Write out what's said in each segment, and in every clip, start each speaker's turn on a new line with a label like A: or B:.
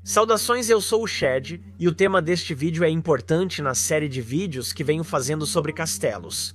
A: Saudações, eu sou o Shed, e o tema deste vídeo é importante na série de vídeos que venho fazendo sobre castelos.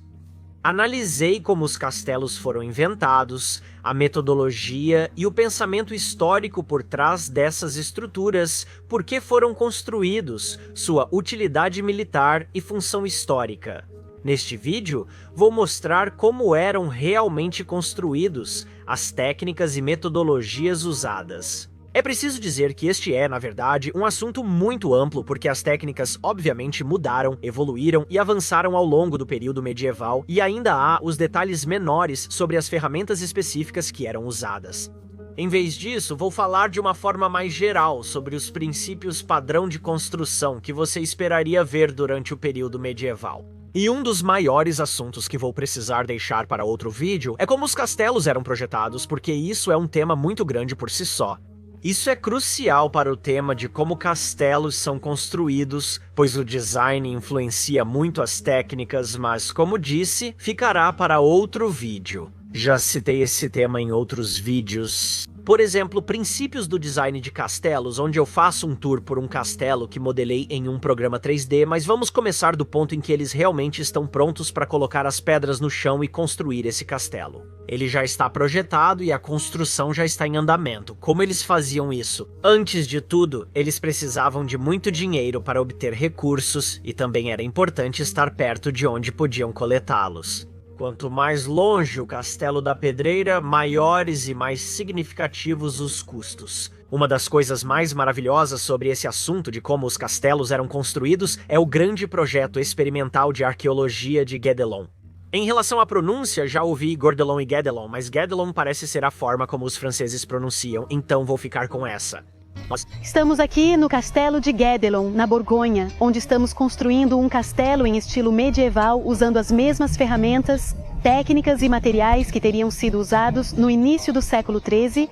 A: Analisei como os castelos foram inventados, a metodologia e o pensamento histórico por trás dessas estruturas, por que foram construídos, sua utilidade militar e função histórica. Neste vídeo, vou mostrar como eram realmente construídos, as técnicas e metodologias usadas. É preciso dizer que este é, na verdade, um assunto muito amplo porque as técnicas obviamente mudaram, evoluíram e avançaram ao longo do período medieval e ainda há os detalhes menores sobre as ferramentas específicas que eram usadas. Em vez disso, vou falar de uma forma mais geral sobre os princípios padrão de construção que você esperaria ver durante o período medieval. E um dos maiores assuntos que vou precisar deixar para outro vídeo é como os castelos eram projetados, porque isso é um tema muito grande por si só. Isso é crucial para o tema de como castelos são construídos, pois o design influencia muito as técnicas, mas, como disse, ficará para outro vídeo. Já citei esse tema em outros vídeos. Por exemplo, princípios do design de castelos, onde eu faço um tour por um castelo que modelei em um programa 3D, mas vamos começar do ponto em que eles realmente estão prontos para colocar as pedras no chão e construir esse castelo. Ele já está projetado e a construção já está em andamento. Como eles faziam isso? Antes de tudo, eles precisavam de muito dinheiro para obter recursos e também era importante estar perto de onde podiam coletá-los. Quanto mais longe o castelo da pedreira, maiores e mais significativos os custos. Uma das coisas mais maravilhosas sobre esse assunto de como os castelos eram construídos é o grande projeto experimental de arqueologia de Guédelon. Em relação à pronúncia, já ouvi Gordelon e Guédelon, mas Guédelon parece ser a forma como os franceses pronunciam, então vou ficar com essa.
B: Estamos aqui no castelo de Guédelon, na Borgonha, onde estamos construindo um castelo em estilo medieval usando as mesmas ferramentas, técnicas e materiais que teriam sido usados no início do século XIII.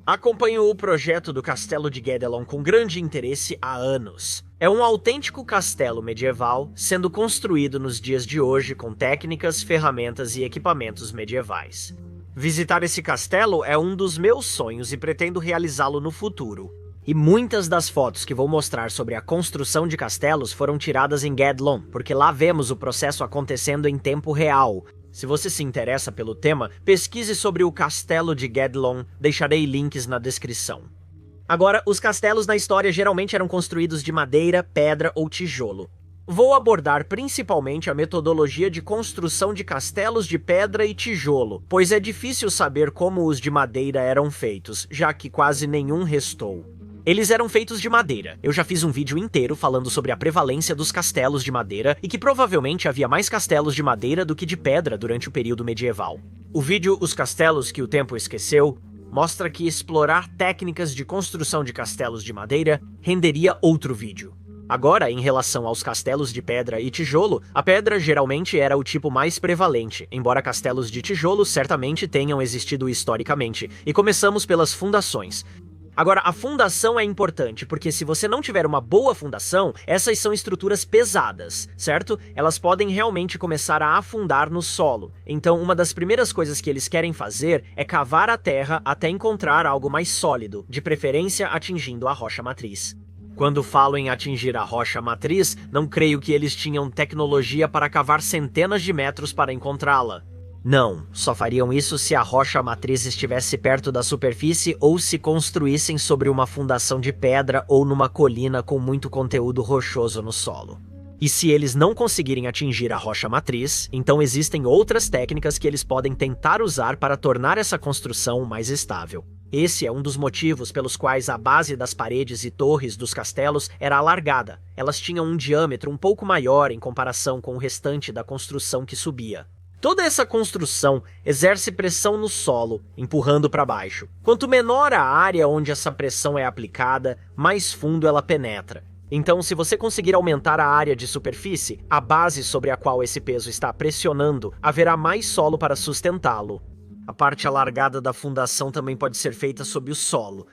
A: Acompanho o projeto do castelo de Guédelon com grande interesse há anos. É um autêntico castelo medieval, sendo construído nos dias de hoje com técnicas, ferramentas e equipamentos medievais. Visitar esse castelo é um dos meus sonhos e pretendo realizá-lo no futuro. E muitas das fotos que vou mostrar sobre a construção de castelos foram tiradas em Guédelon, porque lá vemos o processo acontecendo em tempo real. Se você se interessa pelo tema, pesquise sobre o castelo de Guédelon, deixarei links na descrição. Agora, os castelos na história geralmente eram construídos de madeira, pedra ou tijolo. Vou abordar principalmente a metodologia de construção de castelos de pedra e tijolo, pois é difícil saber como os de madeira eram feitos, já que quase nenhum restou. Eles eram feitos de madeira. Eu já fiz um vídeo inteiro falando sobre a prevalência dos castelos de madeira e que provavelmente havia mais castelos de madeira do que de pedra durante o período medieval. O vídeo Os Castelos que o Tempo Esqueceu mostra que explorar técnicas de construção de castelos de madeira renderia outro vídeo. Agora, em relação aos castelos de pedra e tijolo, a pedra geralmente era o tipo mais prevalente, embora castelos de tijolo certamente tenham existido historicamente, e começamos pelas fundações. Agora, a fundação é importante, porque se você não tiver uma boa fundação, essas são estruturas pesadas, certo? Elas podem realmente começar a afundar no solo. Então, uma das primeiras coisas que eles querem fazer é cavar a terra até encontrar algo mais sólido, de preferência atingindo a rocha matriz. Quando falo em atingir a rocha matriz, não creio que eles tinham tecnologia para cavar centenas de metros para encontrá-la. Não, só fariam isso se a rocha matriz estivesse perto da superfície ou se construíssem sobre uma fundação de pedra ou numa colina com muito conteúdo rochoso no solo. E se eles não conseguirem atingir a rocha matriz, então existem outras técnicas que eles podem tentar usar para tornar essa construção mais estável. Esse é um dos motivos pelos quais a base das paredes e torres dos castelos era alargada. Elas tinham um diâmetro um pouco maior em comparação com o restante da construção que subia. Toda essa construção exerce pressão no solo, empurrando para baixo. Quanto menor a área onde essa pressão é aplicada, mais fundo ela penetra. Então, se você conseguir aumentar a área de superfície, a base sobre a qual esse peso está pressionando, haverá mais solo para sustentá-lo. A parte alargada da fundação também pode ser feita sob o solo.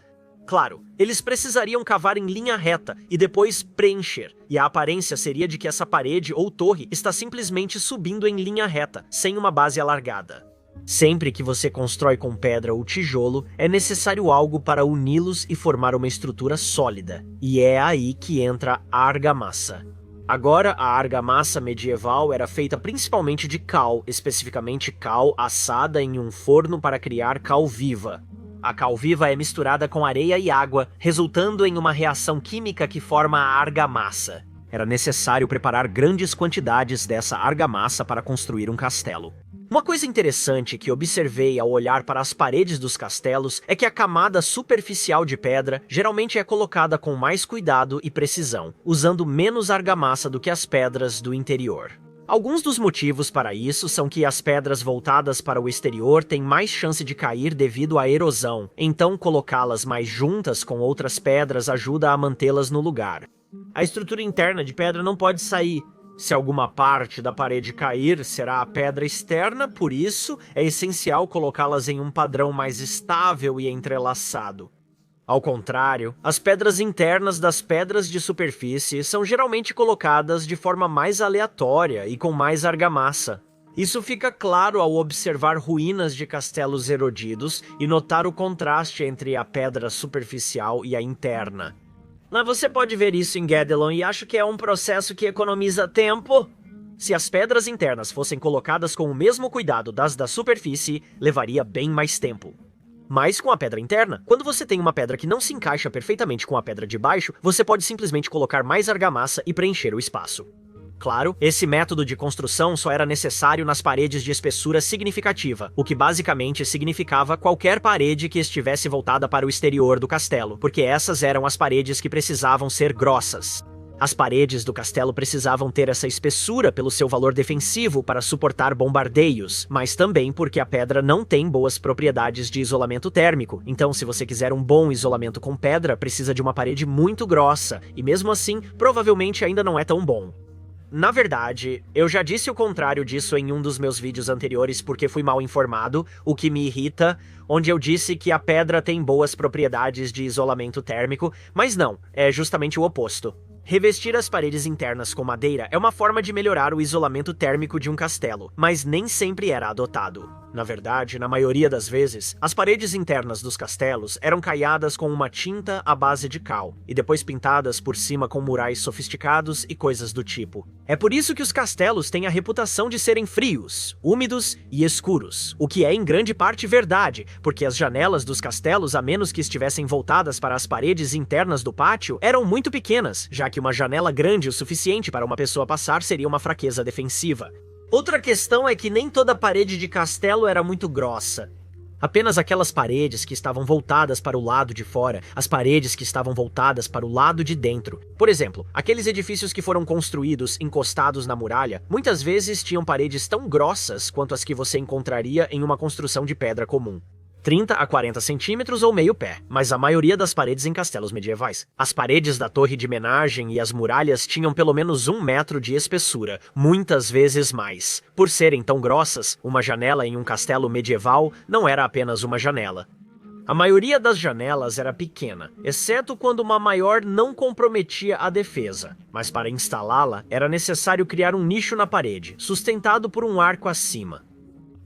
A: Claro, eles precisariam cavar em linha reta e depois preencher, e a aparência seria de que essa parede ou torre está simplesmente subindo em linha reta, sem uma base alargada. Sempre que você constrói com pedra ou tijolo, é necessário algo para uni-los e formar uma estrutura sólida, e é aí que entra a argamassa. Agora, a argamassa medieval era feita principalmente de cal, especificamente cal assada em um forno para criar cal viva. A cal viva é misturada com areia e água, resultando em uma reação química que forma a argamassa. Era necessário preparar grandes quantidades dessa argamassa para construir um castelo. Uma coisa interessante que observei ao olhar para as paredes dos castelos é que a camada superficial de pedra geralmente é colocada com mais cuidado e precisão, usando menos argamassa do que as pedras do interior. Alguns dos motivos para isso são que as pedras voltadas para o exterior têm mais chance de cair devido à erosão, então colocá-las mais juntas com outras pedras ajuda a mantê-las no lugar. A estrutura interna de pedra não pode sair. Se alguma parte da parede cair, será a pedra externa, por isso é essencial colocá-las em um padrão mais estável e entrelaçado. Ao contrário, as pedras internas das pedras de superfície são geralmente colocadas de forma mais aleatória e com mais argamassa. Isso fica claro ao observar ruínas de castelos erodidos e notar o contraste entre a pedra superficial e a interna. Mas você pode ver isso em Guédelon e acho que é um processo que economiza tempo. Se as pedras internas fossem colocadas com o mesmo cuidado das da superfície, levaria bem mais tempo. Mas com a pedra interna, quando você tem uma pedra que não se encaixa perfeitamente com a pedra de baixo, você pode simplesmente colocar mais argamassa e preencher o espaço. Claro, esse método de construção só era necessário nas paredes de espessura significativa, o que basicamente significava qualquer parede que estivesse voltada para o exterior do castelo, porque essas eram as paredes que precisavam ser grossas. As paredes do castelo precisavam ter essa espessura pelo seu valor defensivo para suportar bombardeios, mas também porque a pedra não tem boas propriedades de isolamento térmico, então se você quiser um bom isolamento com pedra, precisa de uma parede muito grossa, e mesmo assim, provavelmente ainda não é tão bom. Na verdade, eu já disse o contrário disso em um dos meus vídeos anteriores porque fui mal informado, o que me irrita, onde eu disse que a pedra tem boas propriedades de isolamento térmico, mas não, é justamente o oposto. Revestir as paredes internas com madeira é uma forma de melhorar o isolamento térmico de um castelo, mas nem sempre era adotado. Na verdade, na maioria das vezes, as paredes internas dos castelos eram caiadas com uma tinta à base de cal, e depois pintadas por cima com murais sofisticados e coisas do tipo. É por isso que os castelos têm a reputação de serem frios, úmidos e escuros, o que é em grande parte verdade, porque as janelas dos castelos, a menos que estivessem voltadas para as paredes internas do pátio, eram muito pequenas, já que uma janela grande o suficiente para uma pessoa passar seria uma fraqueza defensiva. Outra questão é que nem toda parede de castelo era muito grossa. Apenas aquelas paredes que estavam voltadas para o lado de fora, as paredes que estavam voltadas para o lado de dentro. Por exemplo, aqueles edifícios que foram construídos encostados na muralha, muitas vezes tinham paredes tão grossas quanto as que você encontraria em uma construção de pedra comum. 30 a 40 centímetros ou meio pé, mas a maioria das paredes em castelos medievais. As paredes da torre de menagem e as muralhas tinham pelo menos 1 metro de espessura, muitas vezes mais. Por serem tão grossas, uma janela em um castelo medieval não era apenas uma janela. A maioria das janelas era pequena, exceto quando uma maior não comprometia a defesa, mas para instalá-la era necessário criar um nicho na parede, sustentado por um arco acima.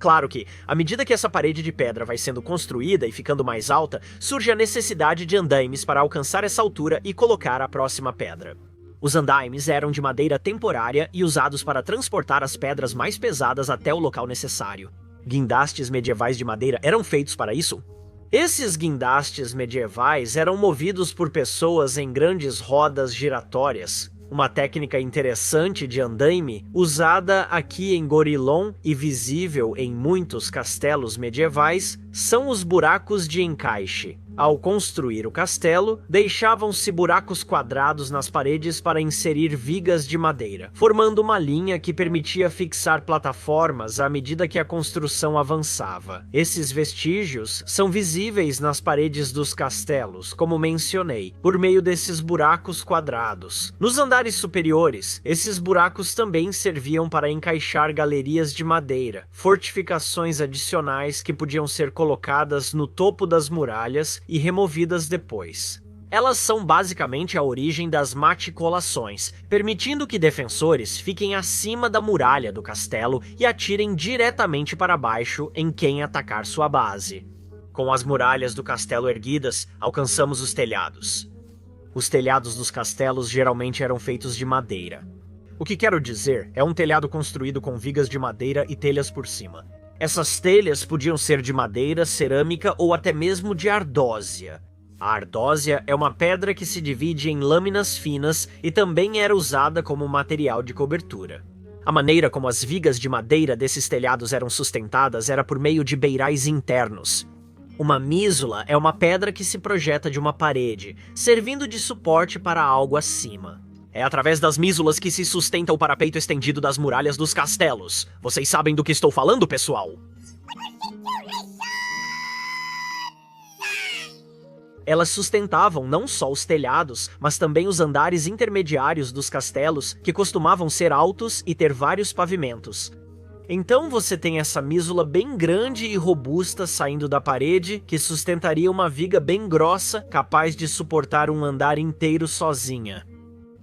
A: Claro que, à medida que essa parede de pedra vai sendo construída e ficando mais alta, surge a necessidade de andaimes para alcançar essa altura e colocar a próxima pedra. Os andaimes eram de madeira temporária e usados para transportar as pedras mais pesadas até o local necessário. Guindastes medievais de madeira eram feitos para isso. Esses guindastes medievais eram movidos por pessoas em grandes rodas giratórias. Uma técnica interessante de andaime, usada aqui em Gorilon e visível em muitos castelos medievais, são os buracos de encaixe. Ao construir o castelo, deixavam-se buracos quadrados nas paredes para inserir vigas de madeira, formando uma linha que permitia fixar plataformas à medida que a construção avançava. Esses vestígios são visíveis nas paredes dos castelos, como mencionei, por meio desses buracos quadrados. Nos andares superiores, esses buracos também serviam para encaixar galerias de madeira, fortificações adicionais que podiam ser colocadas no topo das muralhas e removidas depois. Elas são basicamente a origem das matricolações, permitindo que defensores fiquem acima da muralha do castelo e atirem diretamente para baixo em quem atacar sua base. Com as muralhas do castelo erguidas, alcançamos os telhados. Os telhados dos castelos geralmente eram feitos de madeira. O que quero dizer é um telhado construído com vigas de madeira e telhas por cima. Essas telhas podiam ser de madeira, cerâmica ou até mesmo de ardósia. A ardósia é uma pedra que se divide em lâminas finas e também era usada como material de cobertura. A maneira como as vigas de madeira desses telhados eram sustentadas era por meio de beirais internos. Uma mísula é uma pedra que se projeta de uma parede, servindo de suporte para algo acima. É através das mísulas que se sustenta o parapeito estendido das muralhas dos castelos. Vocês sabem do que estou falando, pessoal? Elas sustentavam não só os telhados, mas também os andares intermediários dos castelos, que costumavam ser altos e ter vários pavimentos. Então você tem essa mísula bem grande e robusta saindo da parede, que sustentaria uma viga bem grossa, capaz de suportar um andar inteiro sozinha.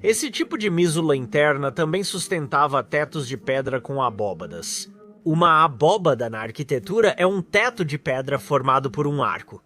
A: Esse tipo de mísula interna também sustentava tetos de pedra com abóbadas. Uma abóbada na arquitetura é um teto de pedra formado por um arco.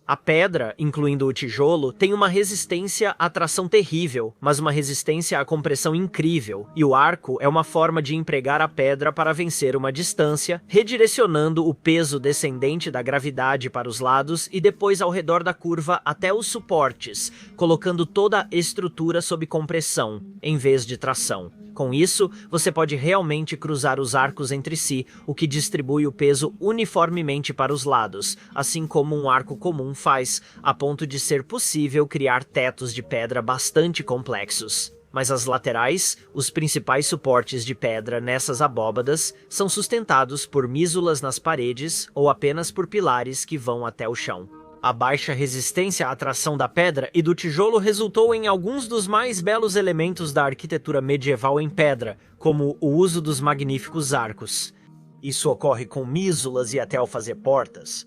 A: A pedra, incluindo o tijolo, tem uma resistência à tração terrível, mas uma resistência à compressão incrível, e o arco é uma forma de empregar a pedra para vencer uma distância, redirecionando o peso descendente da gravidade para os lados e depois ao redor da curva até os suportes, colocando toda a estrutura sob compressão, em vez de tração. Com isso, você pode realmente cruzar os arcos entre si, o que distribui o peso uniformemente para os lados, assim como um arco comum faz, a ponto de ser possível criar tetos de pedra bastante complexos. Mas as laterais, os principais suportes de pedra nessas abóbadas, são sustentados por mísulas nas paredes ou apenas por pilares que vão até o chão. A baixa resistência à tração da pedra e do tijolo resultou em alguns dos mais belos elementos da arquitetura medieval em pedra, como o uso dos magníficos arcos. Isso ocorre com mísulas e até ao fazer portas.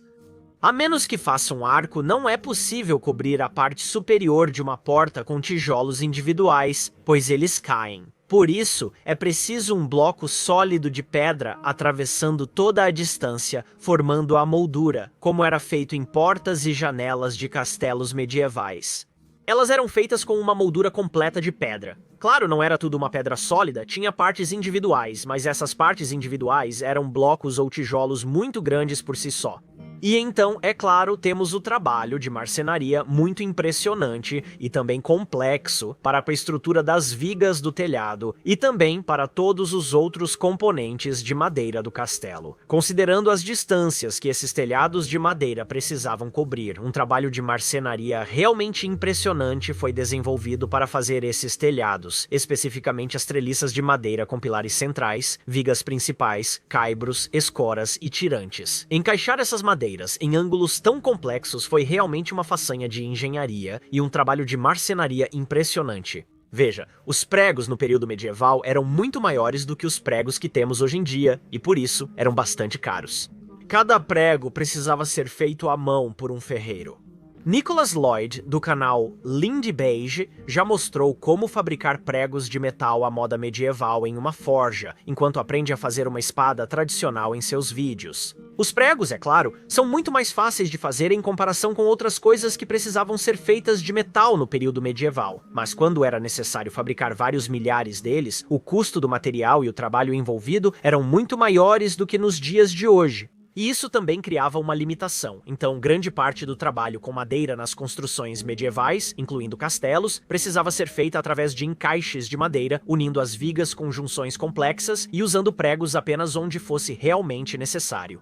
A: A menos que faça um arco, não é possível cobrir a parte superior de uma porta com tijolos individuais, pois eles caem. Por isso, é preciso um bloco sólido de pedra atravessando toda a distância, formando a moldura, como era feito em portas e janelas de castelos medievais. Elas eram feitas com uma moldura completa de pedra. Claro, não era tudo uma pedra sólida, tinha partes individuais, mas essas partes individuais eram blocos ou tijolos muito grandes por si só. E então, é claro, temos o trabalho de marcenaria muito impressionante e também complexo para a estrutura das vigas do telhado e também para todos os outros componentes de madeira do castelo. Considerando as distâncias que esses telhados de madeira precisavam cobrir, um trabalho de marcenaria realmente impressionante foi desenvolvido para fazer esses telhados, especificamente as treliças de madeira com pilares centrais, vigas principais, caibros, escoras e tirantes. Encaixar essas madeiras em ângulos tão complexos foi realmente uma façanha de engenharia e um trabalho de marcenaria impressionante. Veja, os pregos no período medieval eram muito maiores do que os pregos que temos hoje em dia e, por isso, eram bastante caros. Cada prego precisava ser feito à mão por um ferreiro. Nicholas Lloyd, do canal Lindy Beige, já mostrou como fabricar pregos de metal à moda medieval em uma forja, enquanto aprende a fazer uma espada tradicional em seus vídeos. Os pregos, é claro, são muito mais fáceis de fazer em comparação com outras coisas que precisavam ser feitas de metal no período medieval, mas quando era necessário fabricar vários milhares deles, o custo do material e o trabalho envolvido eram muito maiores do que nos dias de hoje. E isso também criava uma limitação, então grande parte do trabalho com madeira nas construções medievais, incluindo castelos, precisava ser feita através de encaixes de madeira, unindo as vigas com junções complexas e usando pregos apenas onde fosse realmente necessário.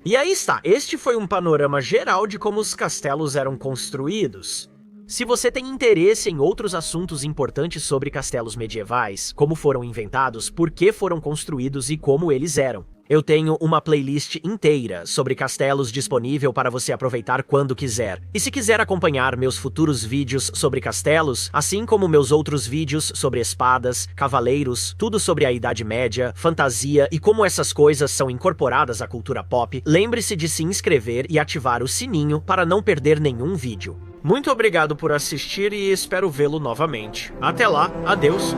A: E aí está, este foi um panorama geral de como os castelos eram construídos. Se você tem interesse em outros assuntos importantes sobre castelos medievais, como foram inventados, por que foram construídos e como eles eram, eu tenho uma playlist inteira sobre castelos disponível para você aproveitar quando quiser. E se quiser acompanhar meus futuros vídeos sobre castelos, assim como meus outros vídeos sobre espadas, cavaleiros, tudo sobre a Idade Média, fantasia e como essas coisas são incorporadas à cultura pop, lembre-se de se inscrever e ativar o sininho para não perder nenhum vídeo. Muito obrigado por assistir e espero vê-lo novamente. Até lá, adeus!